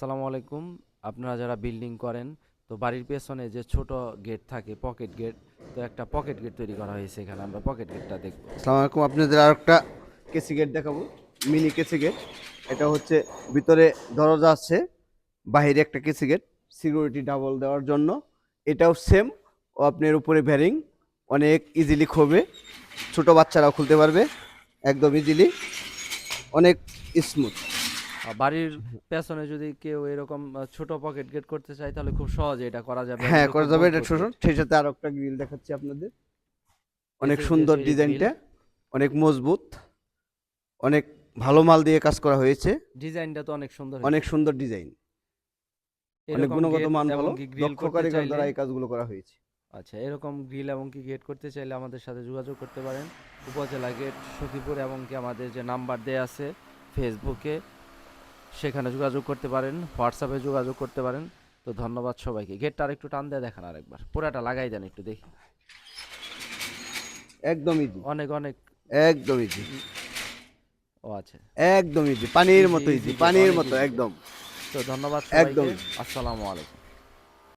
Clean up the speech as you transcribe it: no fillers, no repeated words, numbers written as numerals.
আসসালামু আলাইকুম। আপনারা যারা বিল্ডিং করেন, তো বাড়ির পেছনে যে ছোট গেট থাকে পকেট গেট, তো একটা পকেট গেট তৈরি করা হয়েছে, এখানে আমরা পকেট গেটটা দেখব। আসসালামু আলাইকুম। আপনাদের আর একটা কেসি গেট দেখাবো, মিনি কেসি গেট। এটা হচ্ছে ভিতরে দরজা আছে, বাইরে একটা কেসি গেট সিকিউরিটি ডাবল দেওয়ার জন্য। এটাও সেম, ও আপনার উপরে ভ্যারিং অনেক ইজিলি খুলবে, ছোট বাচ্চারাও খুলতে পারবে একদম ইজিলি, অনেক স্মুথ। বাড়ির পেছনে যদি কেউ এরকম ছোট পকেট গেট করতে চায়, তাহলে খুব সহজে এটা করা যাবে এবং হ্যাঁ, এটা করা খুব যাবে। এটা মজবুত ছোট, গেট। সেই সাথে আরো একটা গ্রিল দেখাচ্ছি আপনাদের। অনেক এসএস দিয়ে সুন্দর তৈরি গ্রিল। ডিজাইনটা, অনেক মজবুত, অনেক ভালো মাল দিয়ে কাজ করা হয়েছে। ডিজাইনটা তো অনেক সুন্দর অনেক হয়েছে। সুন্দর ডিজাইন, অনেক এরকম গুণগত গেট মান এবং ভালো, কি গ্রিল দক্ষ করতে কারিগর চাইলে, দ্বারা এই কাজগুলো করা হয়েছে। আচ্ছা, এরকম গ্রিল এবং কি গেট করতে চাইলে আমাদের সাথে যোগাযোগ করতে পারেন। উপজেলা গেট সখীপুর, এবং কি আমাদের যে নাম্বার দেয়া আছে ফেসবুকে, সেখানে যোগাযোগ করতে পারেন, হোয়াটসঅ্যাপে যোগাযোগ করতে পারেন। তো ধন্যবাদ সবাইকে। গেটটা আর একটু টান দিয়ে দেখান, আরেকবার পুরাটা লাগাই দেন একটু দেখি। একদম ইজি, অনেক অনেক। একদম ইজি, উম, ও আচ্ছা। একদম ইজি, পানির ইজি মতো ইজি ইজি, গেট, পানির অনেক মতো ইজি গেট। একদম, তো ধন্যবাদ একদম সবাইকে। ইজি। আসসালামু আলাইকুম।